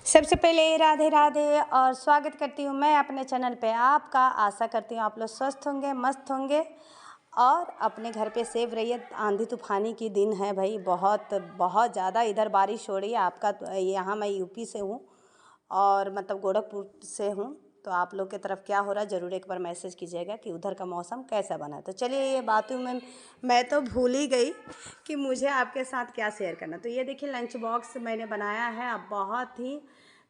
सबसे पहले राधे राधे और स्वागत करती हूँ मैं अपने चैनल पे आपका। आशा करती हूँ आप लोग स्वस्थ होंगे, मस्त होंगे और अपने घर पे सेफ रहिए। आंधी तूफानी की दिन है भाई, बहुत बहुत ज़्यादा इधर बारिश हो रही है। आपका यहाँ मैं यूपी से हूँ और मतलब गोरखपुर से हूँ, तो आप लोग की तरफ क्या हो रहा है ज़रूर एक बार मैसेज कीजिएगा कि उधर का मौसम कैसा बना है। तो चलिए ये बातों में मैं तो भूल ही गई कि मुझे आपके साथ क्या शेयर करना। तो ये देखिए लंच बॉक्स मैंने बनाया है, अब बहुत ही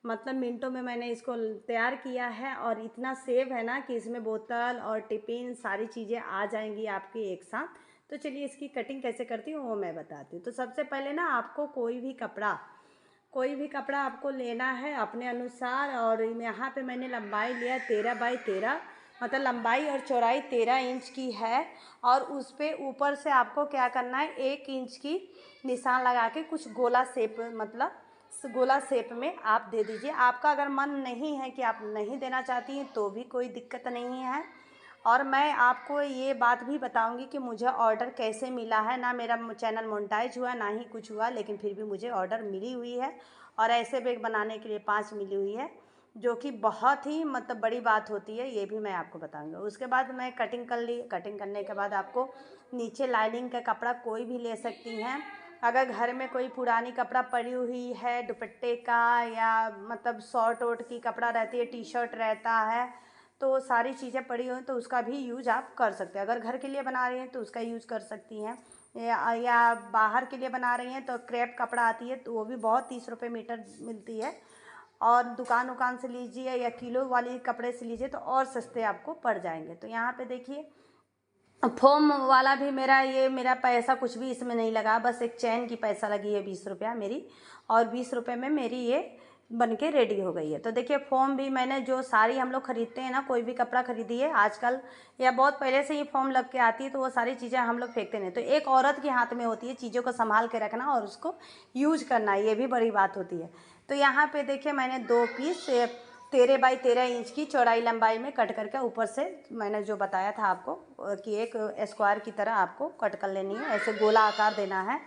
मतलब मिनटों में मैंने इसको तैयार किया है और इतना सेव है ना कि इसमें बोतल और टिफ़िन सारी चीज़ें आ जाएंगी आपकी एक साथ। तो चलिए इसकी कटिंग कैसे करती हूँ वो मैं बताती हूँ। तो सबसे पहले ना आपको कोई भी कपड़ा आपको लेना है अपने अनुसार। और यहाँ पे मैंने लंबाई लिया 13x13, मतलब लंबाई और चौड़ाई 13 इंच की है। और उस पर ऊपर से आपको क्या करना है, 1 इंच की निशान लगा के कुछ गोला शेप, मतलब गोला शेप में आप दे दीजिए। आपका अगर मन नहीं है कि आप नहीं देना चाहती हैं तो भी कोई दिक्कत नहीं है। और मैं आपको ये बात भी बताऊंगी कि मुझे ऑर्डर कैसे मिला है। ना मेरा चैनल मोनेटाइज हुआ ना ही कुछ हुआ, लेकिन फिर भी मुझे ऑर्डर मिली हुई है। और ऐसे बैग बनाने के लिए 5 मिली हुई है, जो कि बहुत ही मतलब बड़ी बात होती है, ये भी मैं आपको बताऊंगी। उसके बाद मैं कटिंग कर ली। कटिंग करने के बाद आपको नीचे लाइनिंग का कपड़ा कोई भी ले सकती हैं। अगर घर में कोई पुरानी कपड़ा पड़ी हुई है दुपट्टे का, या मतलब शॉर्ट वॉर्ट की कपड़ा रहती है, टी शर्ट रहता है, तो सारी चीज़ें पड़ी हुई तो उसका भी यूज आप कर सकते हैं। अगर घर के लिए बना रही हैं तो उसका यूज़ कर सकती हैं, या बाहर के लिए बना रही हैं तो क्रेप कपड़ा आती है तो वो भी बहुत 30 रुपये मीटर मिलती है। और दुकान से लीजिए या किलो वाली कपड़े से लीजिए तो और सस्ते आपको पड़ जाएंगे। तो यहाँ पे देखिए फोम वाला भी मेरा पैसा कुछ भी इसमें नहीं लगा, बस एक चैन की पैसा लगी है 20 रुपया मेरी, और 20 रुपये में मेरी ये बन के रेडी हो गई है। तो देखिए फॉर्म भी मैंने, जो साड़ी हम लोग खरीदते हैं ना, कोई भी कपड़ा खरीदिए आजकल या बहुत पहले से ही फॉर्म लग के आती है, तो वो सारी चीज़ें हम लोग फेंकते नहीं। तो एक औरत के हाथ में होती है चीज़ों को संभाल के रखना और उसको यूज करना, ये भी बड़ी बात होती है। तो यहाँ पे देखिए मैंने 2 पीस 13x13 इंच की चौड़ाई लंबाई में कट करके ऊपर से मैंने जो बताया था आपको कि एक स्क्वायर की तरह आपको कट कर लेनी है, ऐसे गोला आकार देना है।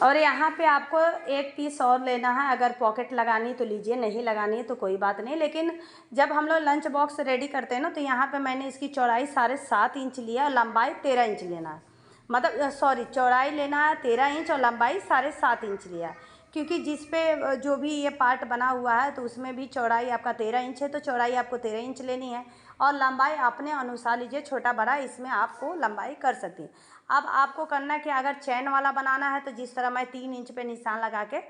और यहाँ पे आपको एक पीस और लेना है। अगर पॉकेट लगानी तो लीजिए, नहीं लगानी है तो कोई बात नहीं। लेकिन जब हम लोग लंच बॉक्स रेडी करते हैं ना, तो यहाँ पे मैंने इसकी चौड़ाई 7.5 इंच लिया और लंबाई 13 इंच लेना है। मतलब सॉरी, चौड़ाई लेना है 13 इंच और लंबाई 7.5 इंच लिया। क्योंकि जिस पे जो भी ये पार्ट बना हुआ है तो उसमें भी चौड़ाई आपका 13 इंच है, तो चौड़ाई आपको 13 इंच लेनी है। और लंबाई अपने अनुसार लीजिए, छोटा बड़ा इसमें आपको लंबाई कर सकती हैं। अब आपको करना है कि अगर चैन वाला बनाना है तो जिस तरह मैं 3 इंच पे निशान लगा के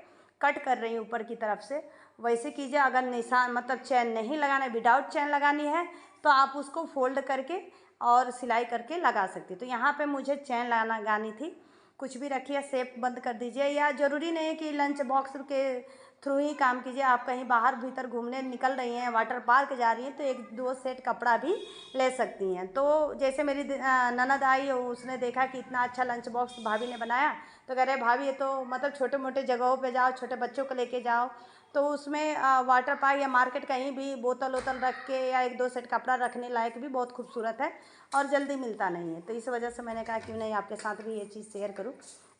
कट कर रही हूँ ऊपर की तरफ से, वैसे कीजिए। अगर निशान मतलब चैन नहीं लगाना है, विदाउट चैन लगानी है, तो आप उसको फोल्ड करके और सिलाई करके लगा सकती। तो यहाँ पे मुझे चैन लगानी थी। कुछ भी रखिए, शेप बंद कर दीजिए, या ज़रूरी नहीं है कि लंच बॉक्स के थ्रू ही काम कीजिए। आप कहीं बाहर भीतर घूमने निकल रही हैं, वाटर पार्क जा रही हैं, तो 1-2 सेट कपड़ा भी ले सकती हैं। तो जैसे मेरी ननद आई, उसने देखा कि इतना अच्छा लंच बॉक्स भाभी ने बनाया, तो कह रहे भाभी ये तो मतलब छोटे मोटे जगहों पे जाओ, छोटे बच्चों को लेके जाओ, तो उसमें वाटर पार्क या मार्केट कहीं भी बोतल वोतल रख के या 1-2 सेट कपड़ा रखने लायक भी बहुत खूबसूरत है और जल्दी मिलता नहीं है। तो इस वजह से मैंने कहा क्यों नहीं आपके साथ भी ये चीज़ शेयर करूँ।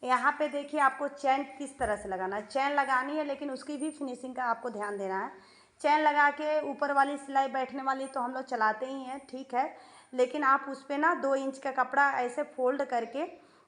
यहाँ पे देखिए आपको चैन किस तरह से लगाना है। चैन लगानी है लेकिन उसकी भी फिनिशिंग का आपको ध्यान देना है। चैन लगा के ऊपर वाली सिलाई बैठने वाली तो हम लोग चलाते ही हैं, ठीक है, लेकिन आप उस पर ना 2 इंच का कपड़ा ऐसे फोल्ड करके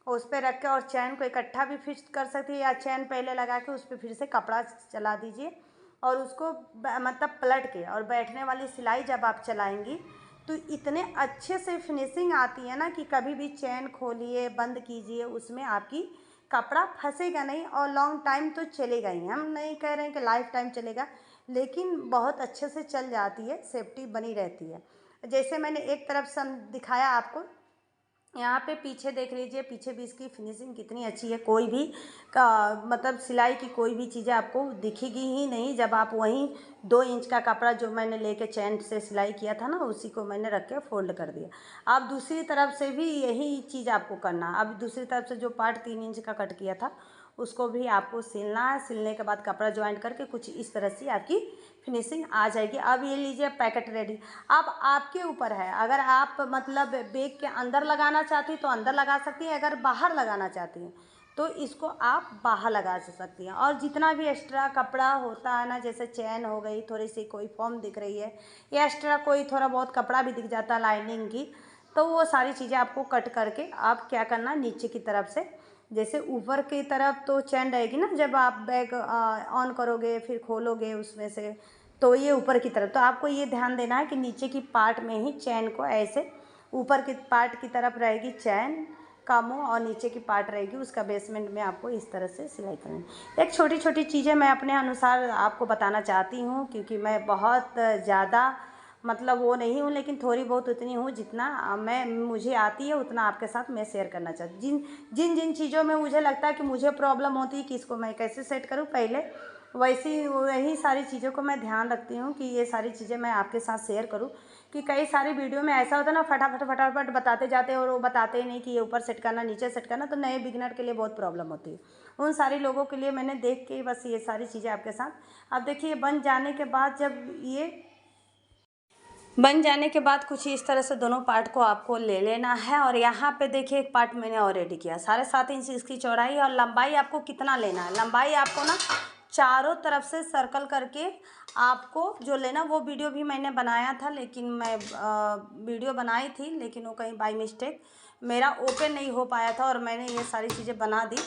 उस पर रख के और चैन को इकट्ठा भी फिक्स कर सकती है, या चैन पहले लगा के उस पर फिर से कपड़ा चला दीजिए और उसको मतलब पलट के और बैठने वाली सिलाई जब आप चलाएंगी तो इतने अच्छे से फिनिशिंग आती है ना कि कभी भी चैन खोलिए बंद कीजिए, उसमें आपकी कपड़ा फंसेगा नहीं और लॉन्ग टाइम तो चलेगा ही। हम नहीं कह रहे हैं कि लाइफ टाइम चलेगा, लेकिन बहुत अच्छे से चल जाती है, सेफ्टी बनी रहती है। जैसे मैंने एक तरफ से दिखाया आपको, यहाँ पे पीछे देख लीजिए, पीछे भी इसकी फिनिशिंग कितनी अच्छी है। कोई भी का मतलब सिलाई की कोई भी चीज़ें आपको दिखेगी ही नहीं जब आप वहीं 2 इंच का कपड़ा जो मैंने लेके चैन से सिलाई किया था ना, उसी को मैंने रख के फोल्ड कर दिया। अब दूसरी तरफ से भी यही चीज़ आपको करना। अब दूसरी तरफ से जो पार्ट 3 इंच का कट किया था उसको भी आपको सिलना है। सिलने के बाद कपड़ा ज्वाइंट करके कुछ इस तरह से आपकी फिनिशिंग आ जाएगी। अब ये लीजिए पैकेट रेडी। अब आपके ऊपर है, अगर आप मतलब बैग के अंदर लगाना चाहती हैं तो अंदर लगा सकती हैं, अगर बाहर लगाना चाहती हैं तो इसको आप बाहर लगा सकती हैं। और जितना भी एक्स्ट्रा कपड़ा होता है ना, जैसे चैन हो गई, थोड़ी सी कोई फॉर्म दिख रही है या एक्स्ट्रा कोई थोड़ा बहुत कपड़ा भी दिख जाता है लाइनिंग की, तो वो सारी चीज़ें आपको कट करके आप क्या करना, नीचे की तरफ से, जैसे ऊपर की तरफ तो चैन रहेगी ना, जब आप बैग ऑन करोगे फिर खोलोगे उसमें से, तो ये ऊपर की तरफ, तो आपको ये ध्यान देना है कि नीचे की पार्ट में ही चैन को ऐसे, ऊपर की पार्ट की तरफ रहेगी चैन का मुंह और नीचे की पार्ट रहेगी उसका बेसमेंट में, आपको इस तरह से सिलाई करनी है। एक छोटी छोटी चीज़ें मैं अपने अनुसार आपको बताना चाहती हूँ, क्योंकि मैं बहुत ज़्यादा मतलब वो नहीं हूँ, लेकिन थोड़ी बहुत उतनी हूँ जितना मैं मुझे आती है उतना आपके साथ मैं शेयर करना चाहती हूँ। जिन जिन चीज़ों में मुझे लगता है कि मुझे प्रॉब्लम होती है कि इसको मैं कैसे सेट करूँ पहले, वही सारी चीज़ों को मैं ध्यान रखती हूँ कि ये सारी चीज़ें मैं आपके साथ शेयर करूँ। कि कई सारी वीडियो में ऐसा होता है ना, फटाफट बताते जाते हैं और वो बताते ही नहीं कि ये ऊपर सेट करना, नीचे सेट करना, तो नए बिगिनर के लिए बहुत प्रॉब्लम होती है। उन सारे लोगों के लिए मैंने देख के बस ये सारी चीज़ें आपके साथ। अब देखिए बन जाने के बाद, जब ये बन जाने के बाद कुछ इस तरह से दोनों पार्ट को आपको ले लेना है। और यहाँ पे देखिए एक पार्ट मैंने और रेडी किया, 7.5 इंच इसकी चौड़ाई। और लंबाई आपको कितना लेना है, लंबाई आपको ना चारों तरफ से सर्कल करके आपको जो लेना, वो वीडियो भी मैंने बनाया था, लेकिन मैं वीडियो बनाई थी लेकिन वो कहीं बाय मिस्टेक मेरा ओपन नहीं हो पाया था और मैंने ये सारी चीज़ें बना दी,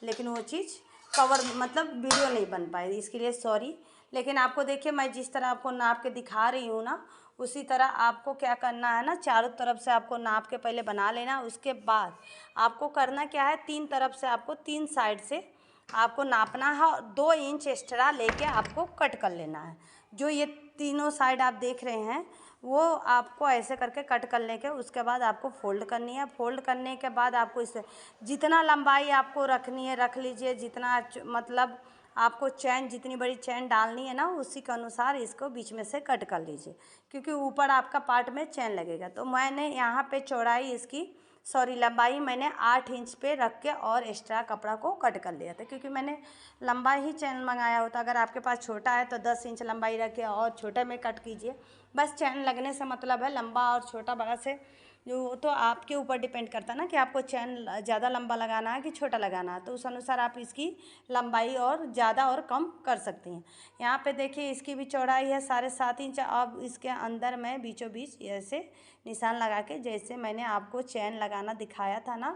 लेकिन वो चीज़ कवर मतलब वीडियो नहीं बन पाई, इसके लिए सॉरी। लेकिन आपको देखिए मैं जिस तरह आपको नाप के दिखा रही हूँ ना, उसी तरह आपको क्या करना है ना, चारों तरफ से आपको नाप के पहले बना लेना। उसके बाद आपको करना क्या है, 3 तरफ से आपको 3 साइड से आपको नापना है और 2 इंच एक्स्ट्रा लेके आपको कट कर लेना है। जो ये तीनों साइड आप देख रहे हैं वो आपको ऐसे करके कट कर लेके उसके बाद आपको फोल्ड करनी है। फोल्ड करने के बाद आपको इसे जितना लंबाई आपको रखनी है रख लीजिए, जितना मतलब आपको चैन जितनी बड़ी चैन डालनी है ना उसी के अनुसार इसको बीच में से कट कर लीजिए, क्योंकि ऊपर आपका पार्ट में चैन लगेगा। तो मैंने यहाँ पे चौड़ाई इसकी लंबाई मैंने 8 इंच पे रख के और एक्स्ट्रा कपड़ा को कट कर लिया था, क्योंकि मैंने लंबा ही चैन मंगाया होता। अगर आपके पास छोटा है तो 10 इंच लंबाई रख के और छोटे में कट कीजिए, बस चैन लगने से मतलब है। लंबा और छोटा बड़ा से जो तो आपके ऊपर डिपेंड करता है ना कि आपको चैन ज़्यादा लंबा लगाना है कि छोटा लगाना है, तो उस अनुसार आप इसकी लंबाई और ज़्यादा और कम कर सकती हैं। यहाँ पे देखिए इसकी भी चौड़ाई है 7.5 इंच। अब इसके अंदर मैं बीचों बीच ऐसे निशान लगा के, जैसे मैंने आपको चैन लगाना दिखाया था ना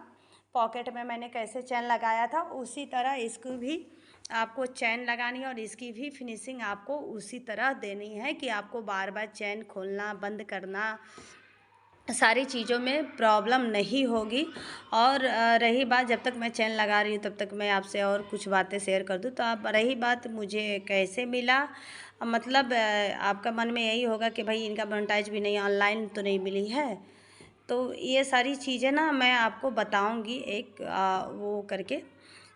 पॉकेट में मैंने कैसे चैन लगाया था, उसी तरह इसको भी आपको चैन लगानी है और इसकी भी फिनिशिंग आपको उसी तरह देनी है कि आपको बार बार चैन खोलना बंद करना सारी चीज़ों में प्रॉब्लम नहीं होगी। और रही बात, जब तक मैं चैन लगा रही हूँ तब तक मैं आपसे और कुछ बातें शेयर कर दूँ। तो अब रही बात मुझे कैसे मिला, मतलब आपका मन में यही होगा कि भाई इनका मोनेटाइज भी नहीं, ऑनलाइन तो नहीं मिली है। तो ये सारी चीज़ें ना मैं आपको बताऊंगी एक वो करके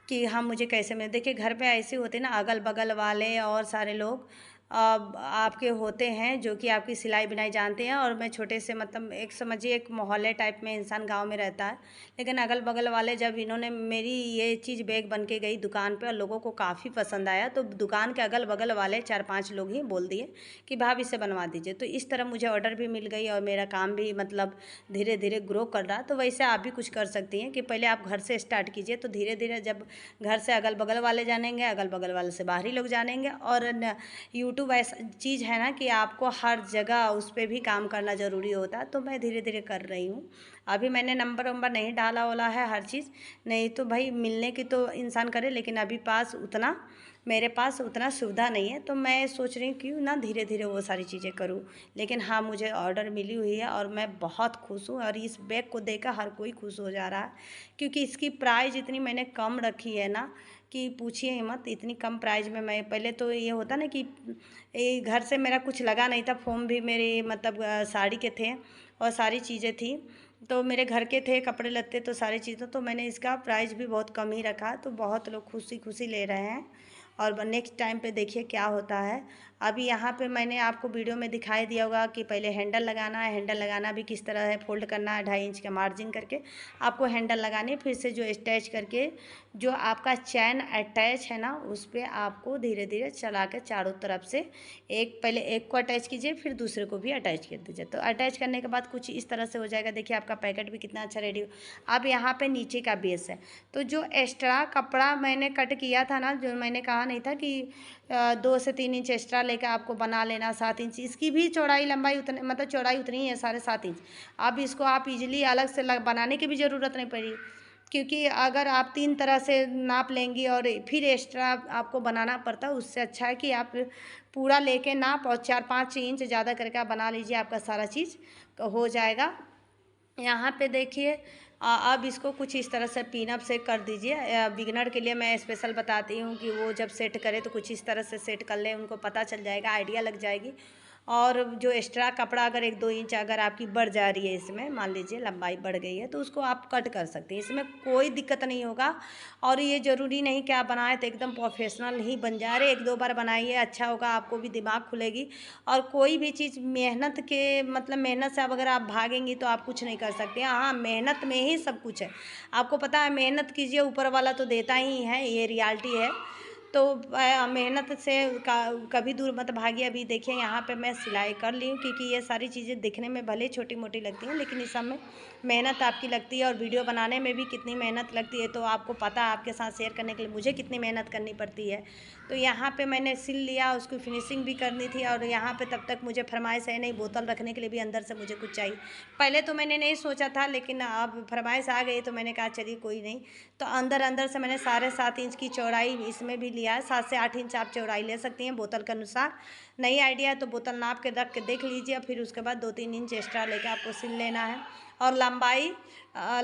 कि हाँ मुझे कैसे मिले। देखिए घर पे ऐसे होते ना, अगल बगल वाले और सारे लोग आपके होते हैं जो कि आपकी सिलाई बुनाई जानते हैं। और मैं छोटे से मतलब एक समझिए एक मोहल्ले टाइप में इंसान गांव में रहता है, लेकिन अगल बगल वाले जब इन्होंने मेरी ये चीज़ बैग बन के गई दुकान पे और लोगों को काफ़ी पसंद आया, तो दुकान के अगल बगल वाले 4-5 लोग ही बोल दिए कि भाभी से बनवा दीजिए। तो इस तरह मुझे ऑर्डर भी मिल गई और मेरा काम भी मतलब धीरे धीरे ग्रो कर रहा। तो वैसे आप भी कुछ कर सकती हैं कि पहले आप घर से स्टार्ट कीजिए, तो धीरे धीरे जब घर से अगल बगल वाले जानेंगे, अगल बगल वाले से बाहरी लोग जानेंगे। और यूट्यूब ऐसा चीज़ है ना कि आपको हर जगह उस पर भी काम करना ज़रूरी होता है। तो मैं धीरे धीरे कर रही हूँ। अभी मैंने नंबर वंबर नहीं डाला वाला है हर चीज़, नहीं तो भाई मिलने की तो इंसान करे, लेकिन अभी मेरे पास उतना सुविधा नहीं है। तो मैं सोच रही हूँ क्यों ना धीरे धीरे वो सारी चीज़ें करूँ। लेकिन हाँ मुझे ऑर्डर मिली हुई है और मैं बहुत खुश हूँ। और इस बैग को देखकर हर कोई खुश हो जा रहा है, क्योंकि इसकी प्राइस इतनी मैंने कम रखी है ना कि पूछिए ही मत। इतनी कम प्राइस में मैं पहले तो ये होता ना कि घर से मेरा कुछ लगा नहीं था, फॉर्म भी मेरे मतलब साड़ी के थे और सारी चीज़ें थी, तो मेरे घर के थे कपड़े लत्ते, तो सारी चीज़ें, तो मैंने इसका प्राइस भी बहुत कम ही रखा। तो बहुत लोग खुशी खुशी ले रहे हैं और नेक्स्ट टाइम पे देखिए क्या होता है। अभी यहाँ पे मैंने आपको वीडियो में दिखाई दिया होगा कि पहले हैंडल लगाना है। हैंडल लगाना भी किस तरह है, फोल्ड करना है 2.5 इंच का मार्जिन करके आपको हैंडल लगानी है। फिर से जो अटैच करके जो आपका चैन अटैच है ना, उस पर आपको धीरे धीरे चला के चारों तरफ से पहले एक को अटैच कीजिए, फिर दूसरे को भी अटैच कर दीजिए। तो अटैच करने के बाद कुछ इस तरह से हो जाएगा। देखिए आपका पैकेट भी कितना अच्छा रेडी हो। अब यहाँ पे नीचे का बेस है, तो जो एक्स्ट्रा कपड़ा मैंने कट किया था ना, जो मैंने कहा नहीं था कि 2 से 3 इंच एक्स्ट्रा लेकर आपको बना लेना 7 इंच, इसकी भी चौड़ाई लंबाई उतने मतलब चौड़ाई उतनी ही है 7.5 इंच। अब इसको आप इजीली अलग से बनाने की भी ज़रूरत नहीं पड़ी, क्योंकि अगर आप 3 तरह से नाप लेंगी और फिर एक्स्ट्रा आपको बनाना पड़ता, उससे अच्छा है कि आप पूरा लेके नाप और 4-5 इंच ज़्यादा करके आप बना लीजिए, आपका सारा चीज़ हो जाएगा। यहाँ पे देखिए अब इसको कुछ इस तरह से पिन अप से कर दीजिए। बिगिनर के लिए मैं स्पेशल बताती हूँ कि वो जब सेट करे तो कुछ इस तरह से सेट कर ले, उनको पता चल जाएगा, आइडिया लग जाएगी। और जो एक्स्ट्रा कपड़ा अगर 1-2 इंच अगर आपकी बढ़ जा रही है, इसमें मान लीजिए लंबाई बढ़ गई है, तो उसको आप कट कर सकते हैं, इसमें कोई दिक्कत नहीं होगा। और ये ज़रूरी नहीं कि आप बनाए तो एकदम प्रोफेशनल ही बन जा रहे, 1-2 बार बनाइए, अच्छा होगा, आपको भी दिमाग खुलेगी। और कोई भी चीज़ मेहनत के मतलब मेहनत से अब अगर आप भागेंगी तो आप कुछ नहीं कर सकते। हाँ, मेहनत में ही सब कुछ है। आपको पता है, मेहनत कीजिए ऊपर वाला तो देता ही है, ये रियलिटी है। तो मेहनत से कभी दूर मत भागिए। अभी देखिए यहाँ पे मैं सिलाई कर ली हूँ, क्योंकि ये सारी चीज़ें दिखने में भले छोटी मोटी लगती हैं, लेकिन इस सब में मेहनत आपकी लगती है। और वीडियो बनाने में भी कितनी मेहनत लगती है तो आपको पता है, आपके साथ शेयर करने के लिए मुझे कितनी मेहनत करनी पड़ती है। तो यहाँ पे मैंने सिल लिया, उसकी फिनिशिंग भी करनी थी। और यहाँ पे तब तक मुझे फरमाइश है नहीं, बोतल रखने के लिए भी अंदर से मुझे कुछ चाहिए। पहले तो मैंने नहीं सोचा था, लेकिन अब फरमाइश आ गई तो मैंने कहा चलिए कोई नहीं। तो अंदर से मैंने 7.5 इंच की चौड़ाई इसमें भी लिया है। 7 से 8 इंच आप चौड़ाई ले सकती हैं बोतल के अनुसार। नहीं आइडिया है तो बोतल नाप के रख के देख लीजिए, फिर उसके बाद 2-3 इंच एक्स्ट्रा लेकर आपको सिल लेना है। और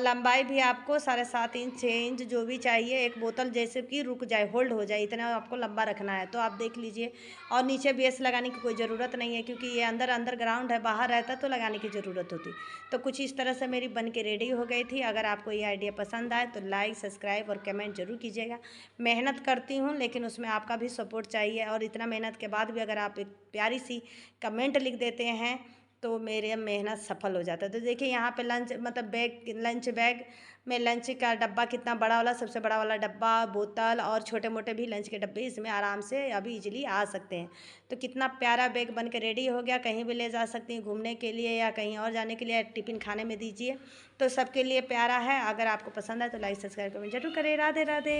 लंबाई भी आपको 7.5 इंच 6 इंच जो भी चाहिए, एक बोतल जैसे कि रुक जाए, होल्ड हो जाए, इतना आपको लंबा रखना है, तो आप देख लीजिए। और नीचे बेस लगाने की कोई ज़रूरत नहीं है, क्योंकि ये अंदर ग्राउंड है, बाहर रहता तो लगाने की ज़रूरत होती। तो कुछ इस तरह से मेरी बन के रेडी हो गई थी। अगर आपको ये आइडिया पसंद आए तो लाइक, सब्सक्राइब और कमेंट ज़रूर कीजिएगा। मेहनत करती हूँ, लेकिन उसमें आपका भी सपोर्ट चाहिए। और इतना मेहनत के बाद भी अगर आप एक प्यारी सी कमेंट लिख देते हैं तो मेरे मेहनत सफल हो जाता है। तो देखिए यहाँ पे लंच बैग में लंच का डब्बा कितना बड़ा वाला, सबसे बड़ा वाला डब्बा, बोतल और छोटे मोटे भी लंच के डब्बे इसमें आराम से अभी इजीली आ सकते हैं। तो कितना प्यारा बैग बन के रेडी हो गया, कहीं भी ले जा सकती हैं घूमने के लिए या कहीं और जाने के लिए, टिफ़िन खाने में दीजिए। तो सबके लिए प्यारा है। अगर आपको पसंद है तो लाइक, सब्सक्राइब, कमेंट जरूर करें। राधे राधे।